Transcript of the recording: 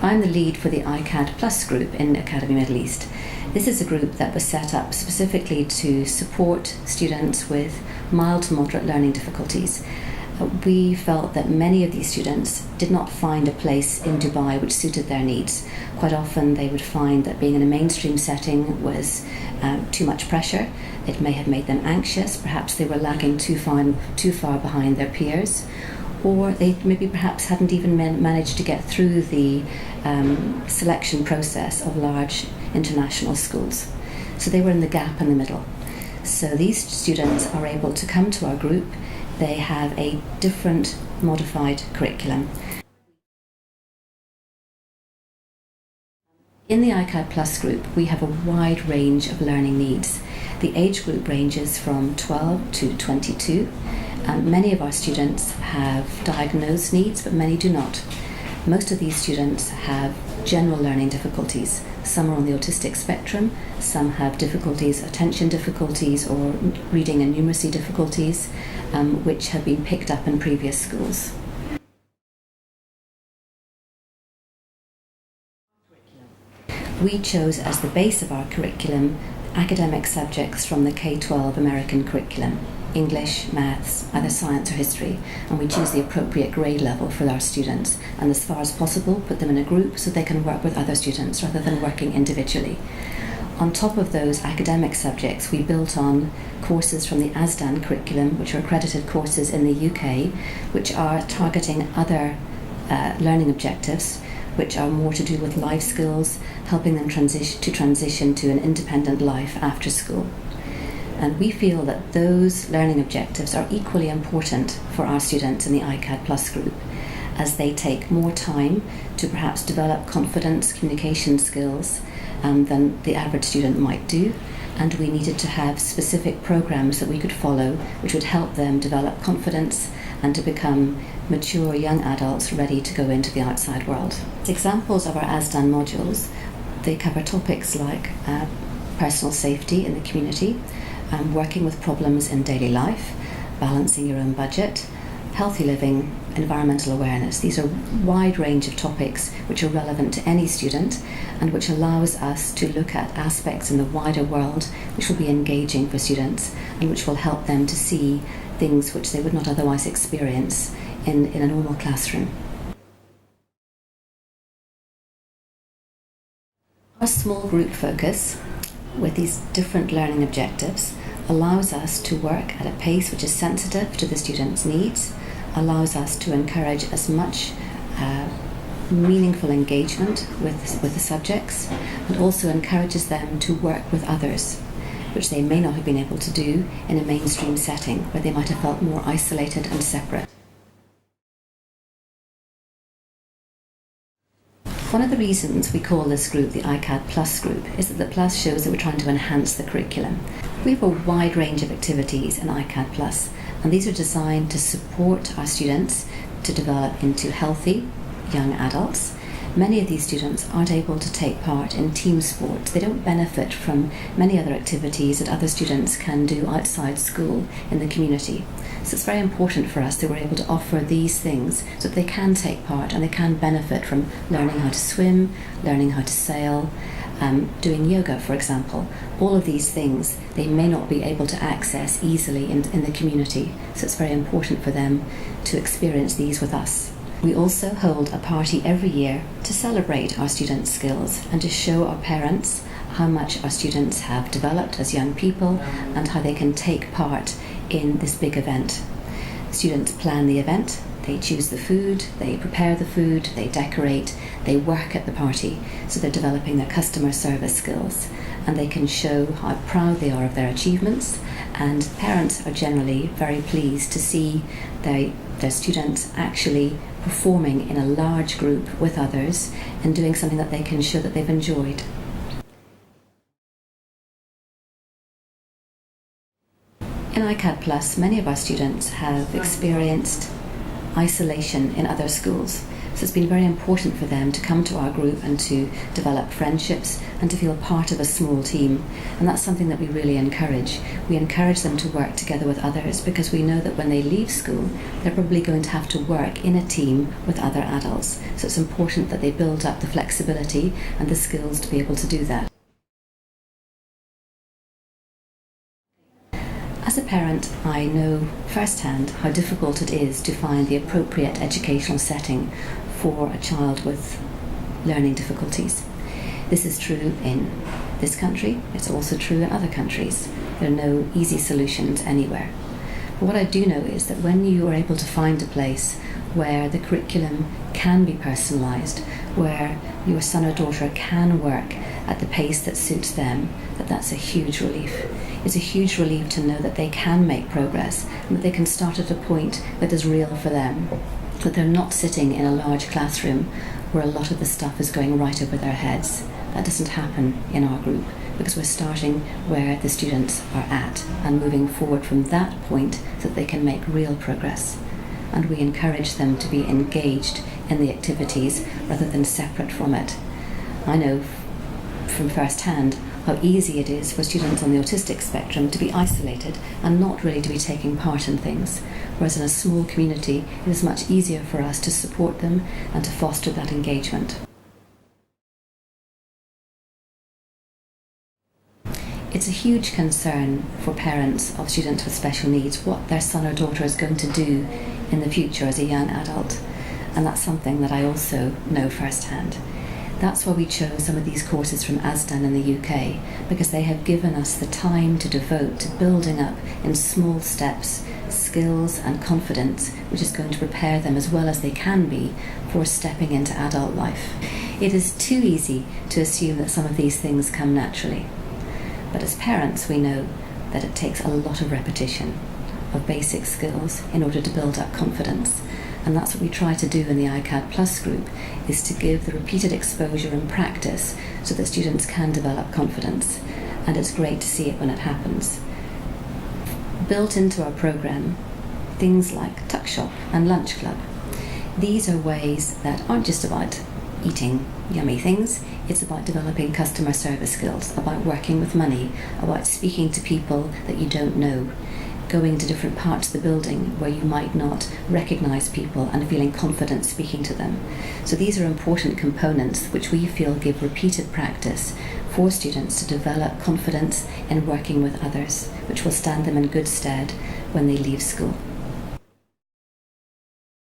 I'm the lead for the iCad Plus group in Academy Middle East. This is a group that was set up specifically to support students with mild to moderate learning difficulties. We felt that many of these students did not find a place in Dubai which suited their needs. Quite often they would find that being in a mainstream setting was too much pressure. It may have made them anxious, perhaps they were lagging too far behind their peers, or they maybe perhaps hadn't even managed to get through the selection process of large international schools. So they were in the gap in the middle. So these students are able to come to our group. They have a different modified curriculum. In the iCad Plus group, we have a wide range of learning needs. The age group ranges from 12 to 22. Many of our students have diagnosed needs, but many do not. Most of these students have general learning difficulties. Some are on the autistic spectrum, some have difficulties, attention difficulties, or reading and numeracy difficulties, which have been picked up in previous schools. We chose as the base of our curriculum academic subjects from the K-12 American curriculum: English, maths, either science or history, and we choose the appropriate grade level for our students, and as far as possible put them in a group so they can work with other students rather than working individually. On top of those academic subjects, we built on courses from the ASDAN curriculum, which are accredited courses in the UK, which are targeting other learning objectives, which are more to do with life skills, helping them transition to an independent life after school. And we feel that those learning objectives are equally important for our students in the iCad Plus group, as they take more time to perhaps develop confidence, communication skills than the average student might do. And we needed to have specific programs that we could follow which would help them develop confidence and to become mature young adults ready to go into the outside world. Examples of our ASDAN modules, they cover topics like personal safety in the community, working with problems in daily life, balancing your own budget, healthy living, environmental awareness. These are a wide range of topics which are relevant to any student and which allows us to look at aspects in the wider world which will be engaging for students and which will help them to see things which they would not otherwise experience in a normal classroom. Our small group focus with these different learning objectives allows us to work at a pace which is sensitive to the students' needs, allows us to encourage as much meaningful engagement with the subjects, and also encourages them to work with others, which they may not have been able to do in a mainstream setting where they might have felt more isolated and separate. One of the reasons we call this group the iCad Plus group is that the Plus shows that we're trying to enhance the curriculum. We have a wide range of activities in iCad Plus, and these are designed to support our students to develop into healthy young adults. Many of these students aren't able to take part in team sports. They don't benefit from many other activities that other students can do outside school in the community. So it's very important for us that we're able to offer these things so that they can take part and they can benefit from learning how to swim, learning how to sail, doing yoga, for example. All of these things they may not be able to access easily in the community, so it's very important for them to experience these with us. We also hold a party every year to celebrate our students' skills and to show our parents how much our students have developed as young people and how they can take part in this big event. Students plan the event, they choose the food, they prepare the food, they decorate, they work at the party, so they're developing their customer service skills, and they can show how proud they are of their achievements, and parents are generally very pleased to see their students actually performing in a large group with others and doing something that they can show that they've enjoyed. In iCad Plus, many of our students have experienced isolation in other schools. So it's been very important for them to come to our group and to develop friendships and to feel part of a small team. And that's something that we really encourage. We encourage them to work together with others because we know that when they leave school, they're probably going to have to work in a team with other adults. So it's important that they build up the flexibility and the skills to be able to do that. As a parent, I know firsthand how difficult it is to find the appropriate educational setting for a child with learning difficulties. This is true in this country, it's also true in other countries. There are no easy solutions anywhere. But what I do know is that when you are able to find a place where the curriculum can be personalised, where your son or daughter can work at the pace that suits them, that's a huge relief. It's a huge relief to know that they can make progress and that they can start at a point that is real for them, that they're not sitting in a large classroom where a lot of the stuff is going right over their heads. That doesn't happen in our group because we're starting where the students are at and moving forward from that point so that they can make real progress. And we encourage them to be engaged in the activities rather than separate from it. I know from first hand how easy it is for students on the autistic spectrum to be isolated and not really to be taking part in things, whereas in a small community it is much easier for us to support them and to foster that engagement. It's a huge concern for parents of students with special needs what their son or daughter is going to do in the future as a young adult, and that's something that I also know firsthand. That's why we chose some of these courses from ASDAN in the UK, because they have given us the time to devote to building up in small steps skills and confidence, which is going to prepare them as well as they can be for stepping into adult life. It is too easy to assume that some of these things come naturally. But as parents, we know that it takes a lot of repetition of basic skills in order to build up confidence. And that's what we try to do in the iCad Plus group, is to give the repeated exposure and practice so that students can develop confidence. And it's great to see it when it happens. Built into our program, things like Tuck Shop and Lunch Club. These are ways that aren't just about eating yummy things, it's about developing customer service skills, about working with money, about speaking to people that you don't know, going to different parts of the building where you might not recognise people and feeling confident speaking to them. So these are important components which we feel give repeated practice for students to develop confidence in working with others, which will stand them in good stead when they leave school.